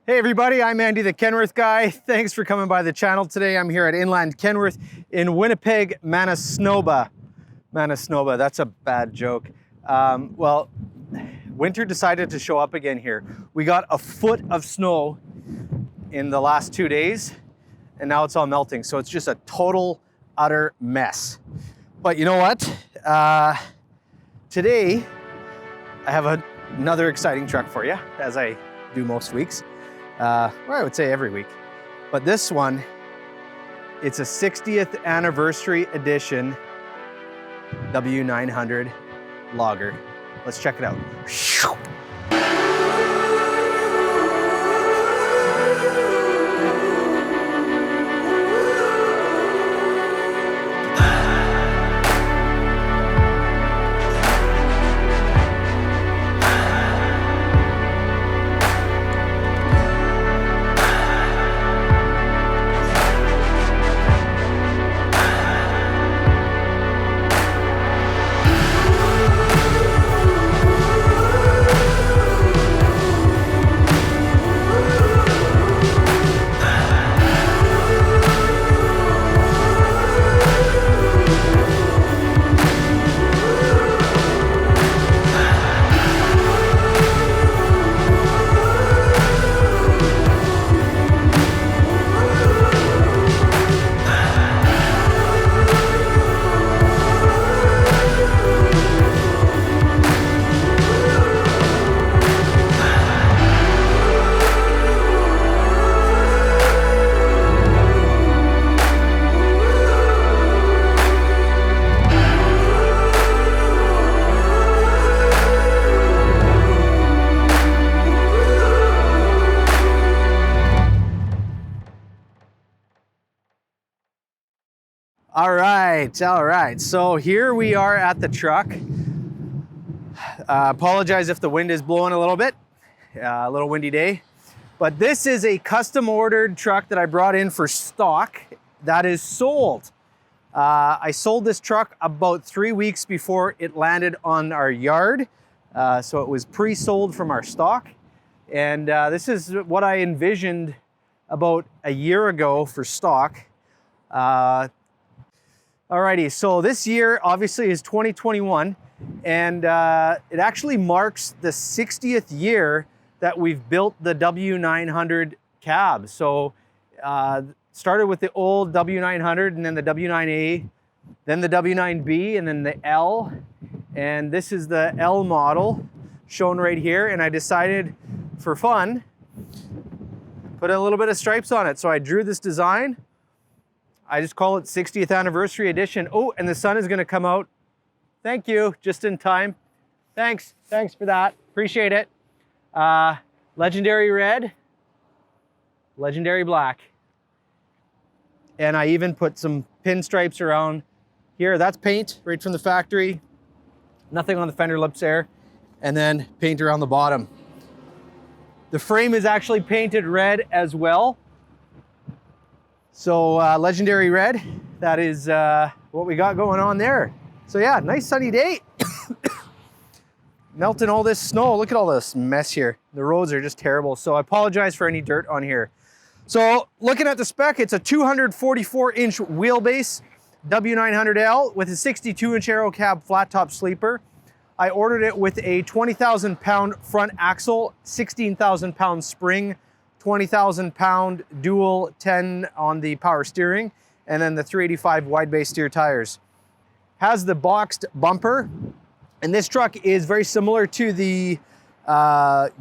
Hey everybody, I'm Andy the Kenworth Guy. Thanks for coming by the channel today. I'm here at Inland Kenworth in Winnipeg, Manitoba. Manitoba, that's a bad joke. Well, winter decided to show up again here. We got a foot of snow in the last 2 days, and now it's all melting. So it's just a total, utter mess. But you know what? Today, I have another exciting truck for you, as I do most weeks. Or I would say every week. But this one, it's a 60th anniversary edition W900 Logger. Let's check it out. All right. So here we are at the truck. Apologize if the wind is blowing a little bit. A little windy day. But this is a custom ordered truck that I brought in for stock that is sold. I sold this truck about 3 weeks before it landed on our yard. So it was pre-sold from our stock. And this is what I envisioned about a year ago for stock. Alrighty, so this year obviously is 2021, and it actually marks the 60th year that we've built the W900 cab. So started with the old W900 and then the W9A, then the W9B, and then the L. And this is the L model shown right here, and I decided for fun, put a little bit of stripes on it. So I drew this design. I just call it 60th anniversary edition. Oh, and the sun is gonna come out. Thank you, just in time. Thanks for that, appreciate it. Legendary red, legendary black. And I even put some pinstripes around here. That's paint right from the factory. Nothing on the fender lips there. And then paint around the bottom. The frame is actually painted red as well. So legendary red, that is what we got going on there. So yeah, nice sunny day. Melting all this snow. Look at all this mess here. The roads are just terrible. So I apologize for any dirt on here. So looking at the spec, it's a 244-inch wheelbase W900L with a 62-inch aero cab flat top sleeper. I ordered it with a 20,000-pound front axle, 16,000-pound spring, 20,000-pound dual 10 on the power steering, and then the 385 wide base steer tires. Has the boxed bumper, and this truck is very similar to the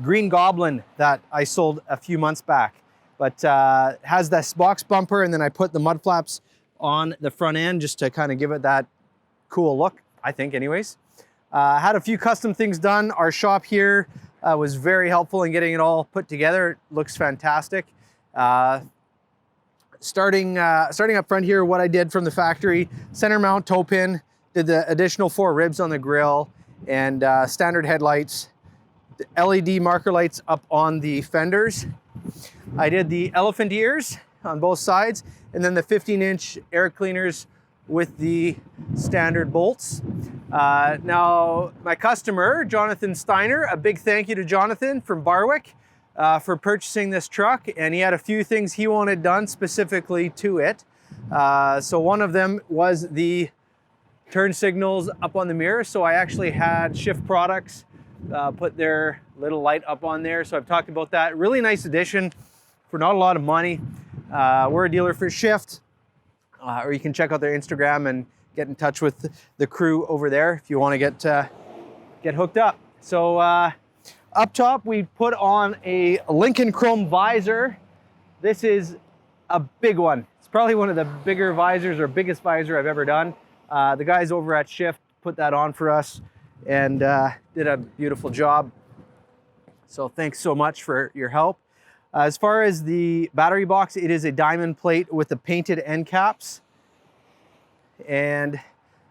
Green Goblin that I sold a few months back, but has this box bumper, and then I put the mud flaps on the front end just to kind of give it that cool look, I think anyways. Had a few custom things done. Our shop here was very helpful in getting it all put together. It looks fantastic. Starting up front here, what I did from the factory, center mount toe pin, did the additional 4 ribs on the grill, and standard headlights, the LED marker lights up on the fenders. I did the elephant ears on both sides, and then the 15-inch air cleaners with the standard bolts. Now, my customer, Jonathan Steiner, a big thank you to Jonathan from Barwick. for purchasing this truck, and he had a few things he wanted done specifically to it. So one of them was the turn signals up on the mirror. So I actually had Shift Products put their little light up on there. So I've talked about that. Really nice addition for not a lot of money. We're a dealer for Shift, or you can check out their Instagram and get in touch with the crew over there if you want to get hooked up. So up top, we put on a Lincoln Chrome visor. This is a big one. It's probably one of the bigger visors or biggest visor I've ever done. The guys over at Shift put that on for us and did a beautiful job. So thanks so much for your help. As far as the battery box, it is a diamond plate with the painted end caps. And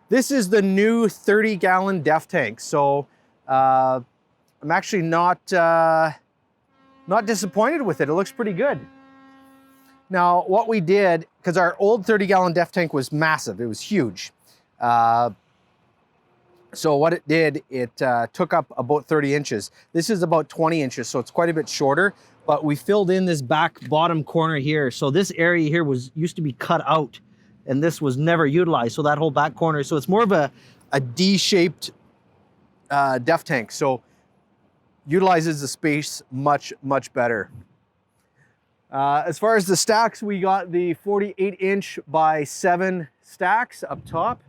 this is the new 30-gallon DEF tank. So I'm actually not disappointed with it. It looks pretty good. Now, what we did, because our old 30-gallon DEF tank was massive, it was huge. So what it did, it took up about 30 inches. This is about 20 inches, so it's quite a bit shorter, but we filled in this back bottom corner here. So this area here used to be cut out, and this was never utilized, so that whole back corner. So it's more of a D-shaped DEF tank. So utilizes the space much better. As far as the stacks, we got the 48-inch by 7 stacks up top,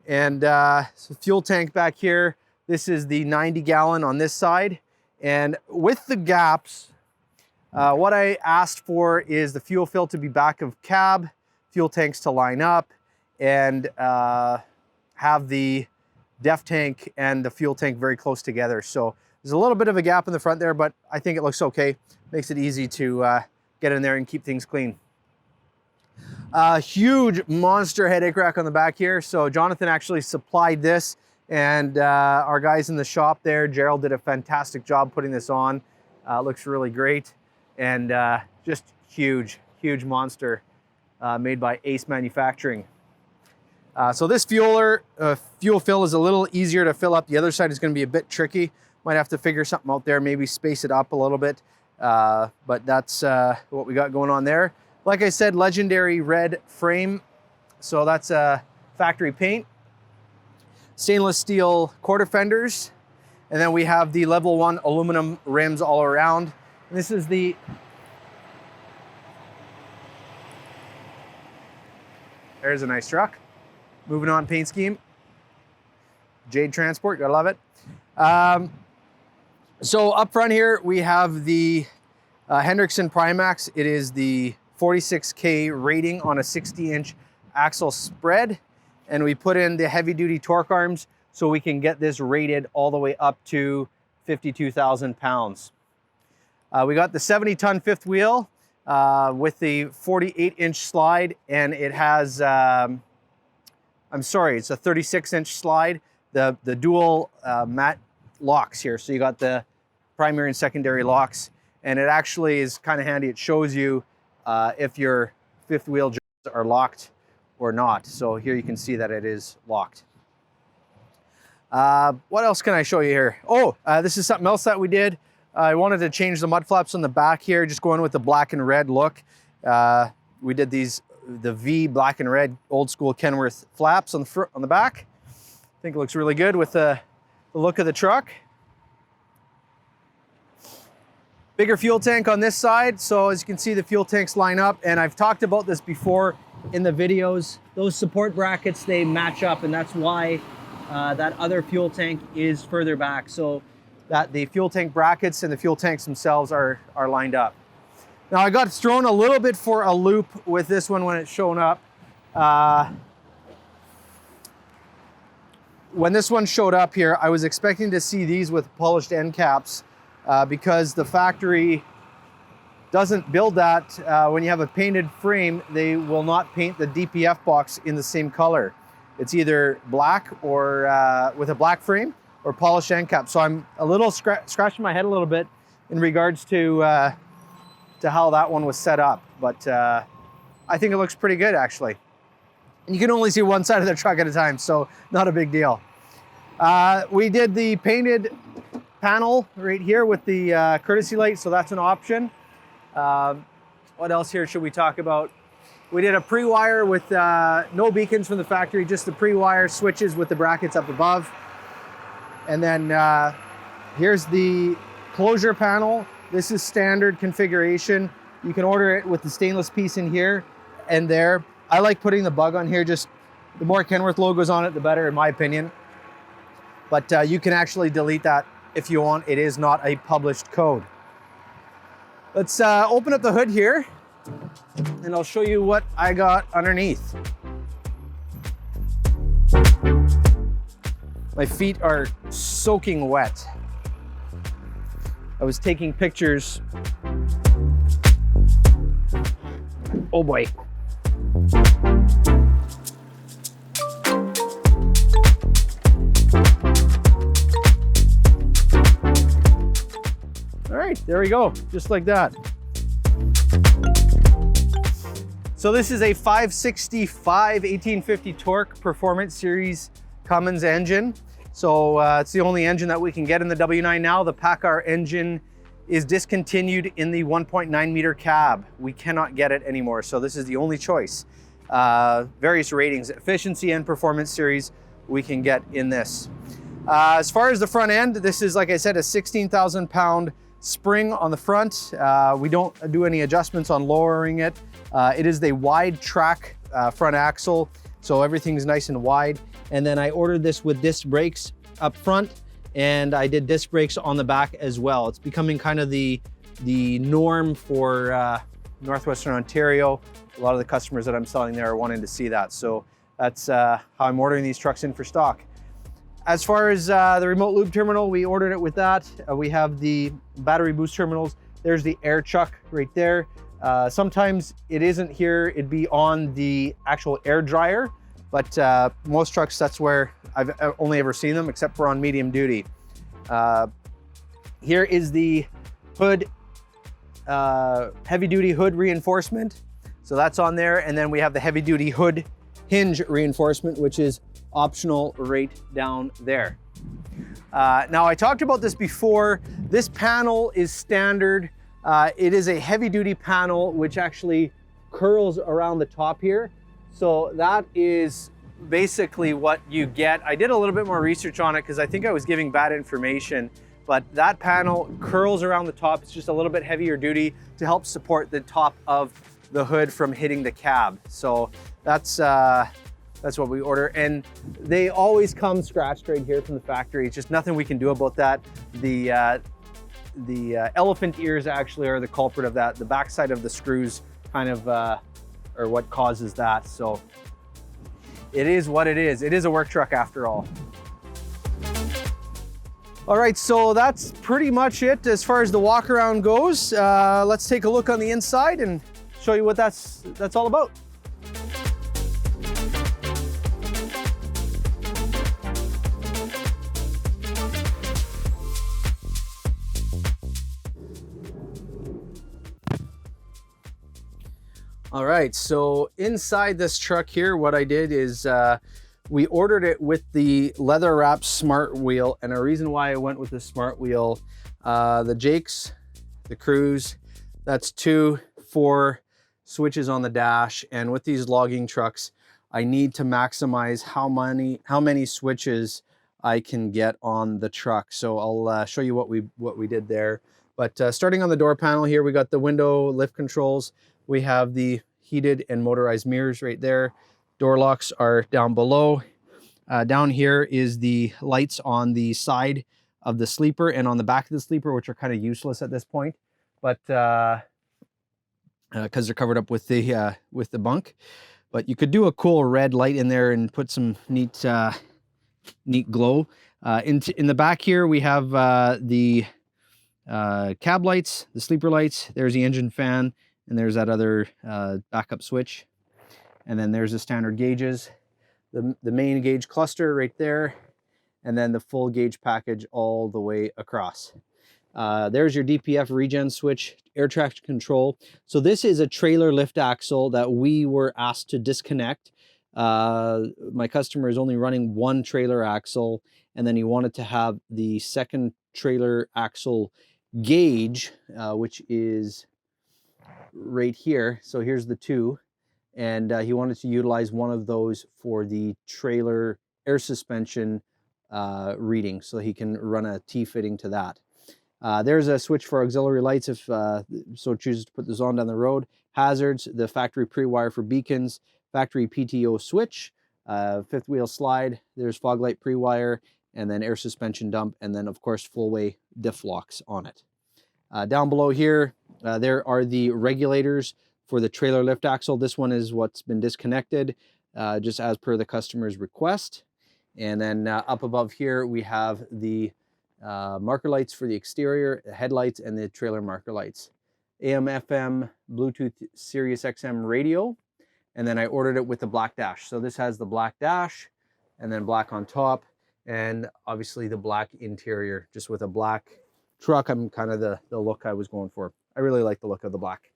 and so fuel tank back here. This is the 90-gallon on this side, and with the gaps, what I asked for is the fuel fill to be back of cab, fuel tanks to line up, and have the DEF tank and the fuel tank very close together. So there's a little bit of a gap in the front there, but I think it looks okay. Makes it easy to get in there and keep things clean. Huge monster headache rack on the back here. So Jonathan actually supplied this, and our guys in the shop there, Gerald, did a fantastic job putting this on. Looks really great, and just huge monster made by Ace Manufacturing. So this fuel fill is a little easier to fill up. The other side is going to be a bit tricky. Might have to figure something out there, maybe space it up a little bit. But that's what we got going on there. Like I said, legendary red frame. So that's factory paint. Stainless steel quarter fenders. And then we have the level 1 aluminum rims all around. And this is the there's a nice truck. Moving on, paint scheme. Jade Transport, gotta love it. So up front here, we have the Hendrickson Primax. It is the 46K rating on a 60-inch axle spread. And we put in the heavy-duty torque arms so we can get this rated all the way up to 52,000 pounds. We got the 70-ton fifth wheel with the 48-inch slide, and it has, it's a 36-inch slide. The dual mat locks here. So you got the primary and secondary locks, and it actually is kind of handy. It shows you if your fifth wheel joints are locked or not. So here you can see that it is locked. What else can I show you here? Oh, this is something else that we did. I wanted to change the mud flaps on the back here, just going with the black and red look. We did the V black and red old school Kenworth flaps on the front, on the back. I think it looks really good with the look of the truck. Bigger fuel tank on this side. So as you can see, the fuel tanks line up, and I've talked about this before in the videos. Those support brackets, they match up, and that's why that other fuel tank is further back, so that the fuel tank brackets and the fuel tanks themselves are lined up. Now I got thrown a little bit for a loop with this one when it's shown up. When this one showed up here, I was expecting to see these with polished end caps because the factory doesn't build that. When you have a painted frame, they will not paint the DPF box in the same color. It's either black or with a black frame or polished end cap. So I'm a little scratching my head a little bit in regards to how that one was set up. But I think it looks pretty good, actually. And you can only see one side of the truck at a time, so not a big deal. We did the painted panel right here with the courtesy light, so that's an option. What else here should we talk about? We did a pre-wire with no beacons from the factory, just the pre-wire switches with the brackets up above. And then here's the closure panel. This is standard configuration. You can order it with the stainless piece in here and there. I like putting the bug on here, just the more Kenworth logos on it, the better in my opinion. But you can actually delete that if you want. It is not a published code. Let's open up the hood here and I'll show you what I got underneath. My feet are soaking wet. I was taking pictures. Oh boy. All right, there we go, just like that. So this is a 565 1850 torque performance series Cummins engine. So it's the only engine that we can get in the W9 now. The PACCAR engine is discontinued in the 1.9 meter cab. We cannot get it anymore. So this is the only choice. Various ratings, efficiency and performance series we can get in this. As far as the front end, this is, like I said, a 16,000 pound spring on the front. We don't do any adjustments on lowering it. It is the wide track front axle, so everything's nice and wide. And then I ordered this with disc brakes up front, and I did disc brakes on the back as well. It's becoming kind of the norm for Northwestern Ontario. A lot of the customers that I'm selling there are wanting to see that. So that's how I'm ordering these trucks in for stock. As far as the remote lube terminal, we ordered it with that. We have the battery boost terminals. There's the air chuck right there. Sometimes it isn't here, it'd be on the actual air dryer, but most trucks, that's where I've only ever seen them, except for on medium duty. Here is the hood, heavy duty hood reinforcement. So that's on there. And then we have the heavy duty hood hinge reinforcement, which is optional right down there. Now I talked about this before. This panel is standard. It is a heavy duty panel, which actually curls around the top here. So that is basically what you get. I did a little bit more research on it because I think I was giving bad information, but that panel curls around the top. It's just a little bit heavier duty to help support the top of the hood from hitting the cab. So that's what we order. And they always come scratched right here from the factory. It's just nothing we can do about that. The elephant ears actually are the culprit of that. The backside of the screws kind of are what causes that. So it is what it is. It is a work truck after all. All right, so that's pretty much it as far as the walk around goes. Let's take a look on the inside and show you what that's all about. All right, so inside this truck here, what I did is we ordered it with the leather wrap smart wheel, and a reason why I went with the smart wheel, the Jakes, the Cruise, that's 2, 4 switches on the dash, and with these logging trucks, I need to maximize how many switches I can get on the truck. So I'll show you what we did there. But starting on the door panel here, we got the window lift controls. We have the heated and motorized mirrors right there. Door locks are down below. Down here is the lights on the side of the sleeper and on the back of the sleeper, which are kind of useless at this point, but because they're covered up with the bunk. But you could do a cool red light in there and put some neat glow. In the back here, we have the cab lights, the sleeper lights. There's the engine fan, and there's that other backup switch. And then there's the standard gauges, the main gauge cluster right there, and then the full gauge package all the way across. There's your DPF regen switch, air traction control. So this is a trailer lift axle that we were asked to disconnect. My customer is only running one trailer axle, and then he wanted to have the second trailer axle gauge, which is right here. So here's the two, and he wanted to utilize one of those for the trailer air suspension reading, so he can run a T-fitting to that. There's a switch for auxiliary lights if so chooses to put those on down the road. Hazards, the factory pre-wire for beacons, factory PTO switch, fifth wheel slide, there's fog light pre-wire, and then air suspension dump, and then of course full-way diff locks on it. Down below here, there are the regulators for the trailer lift axle. This one is what's been disconnected, just as per the customer's request. And then up above here, we have the marker lights for the exterior, the headlights, and the trailer marker lights. AM, FM, Bluetooth, Sirius XM radio. And then I ordered it with the black dash. So this has the black dash and then black on top, and obviously the black interior, just with a black truck. I'm kind of the look I was going for. I really like the look of the black.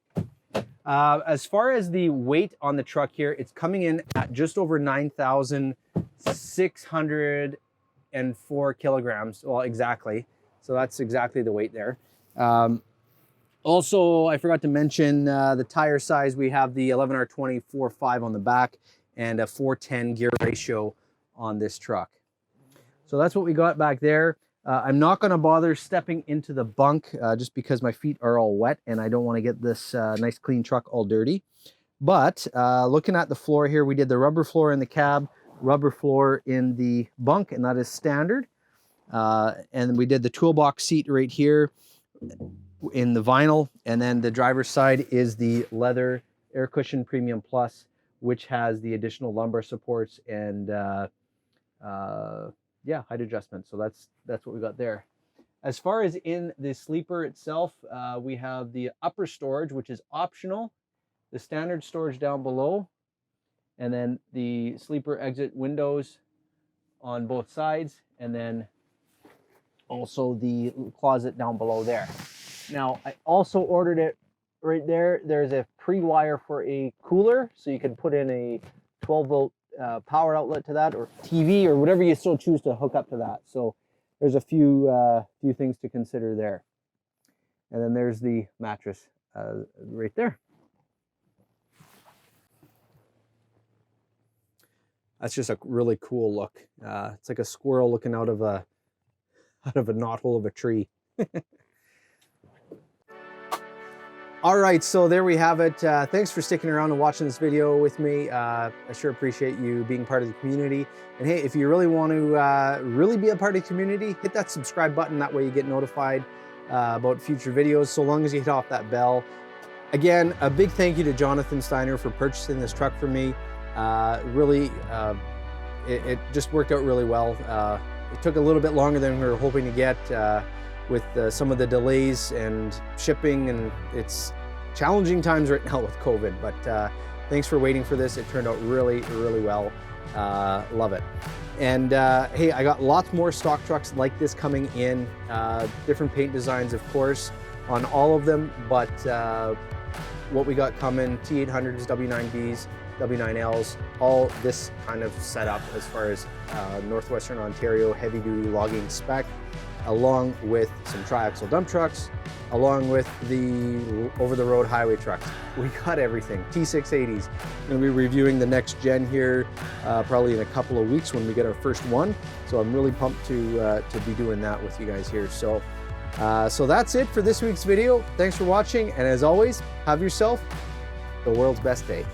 As far as the weight on the truck here, it's coming in at just over 9,604 kilograms. Well, exactly. So that's exactly the weight there. Also, I forgot to mention the tire size. We have the 11R20 4.5 on the back and a 4:10 gear ratio on this truck. So that's what we got back there. I'm not going to bother stepping into the bunk just because my feet are all wet and I don't want to get this nice clean truck all dirty. But looking at the floor here, we did the rubber floor in the cab, rubber floor in the bunk, and that is standard. And we did the toolbox seat right here in the vinyl, and then the driver's side is the leather air cushion premium plus, which has the additional lumbar supports and yeah, height adjustment. So that's what we got there. As far as in the sleeper itself, we have the upper storage, which is optional, the standard storage down below, and then the sleeper exit windows on both sides, and then also the closet down below there. Now, I also ordered it right there. There's a pre-wire for a cooler, so you can put in a 12-volt power outlet to that, or TV, or whatever you still choose to hook up to that. So there's a few things to consider there. And then there's the mattress right there. That's just a really cool look. It's like a squirrel looking out of a knothole of a tree. All right, so there we have it. Thanks for sticking around and watching this video with me. I sure appreciate you being part of the community. And hey, if you really want to really be a part of the community, hit that subscribe button. That way you get notified about future videos, so long as you hit off that bell. Again, a big thank you to Jonathan Steiner for purchasing this truck for me. Really, it just worked out really well. It took a little bit longer than we were hoping to get with some of the delays and shipping, and it's challenging times right now with COVID, but thanks for waiting for this. It turned out really, really well. Love it. And hey, I got lots more stock trucks like this coming in, different paint designs, of course, on all of them, but what we got coming, T800s, W9Bs, W9Ls, all this kind of setup as far as Northwestern Ontario heavy-duty logging spec, along with some triaxle dump trucks, along with the over-the-road highway trucks. We got everything. T680s. I'm going to be reviewing the next gen here probably in a couple of weeks when we get our first one. So I'm really pumped to be doing that with you guys here. So, so that's it for this week's video. Thanks for watching, and as always, have yourself the world's best day.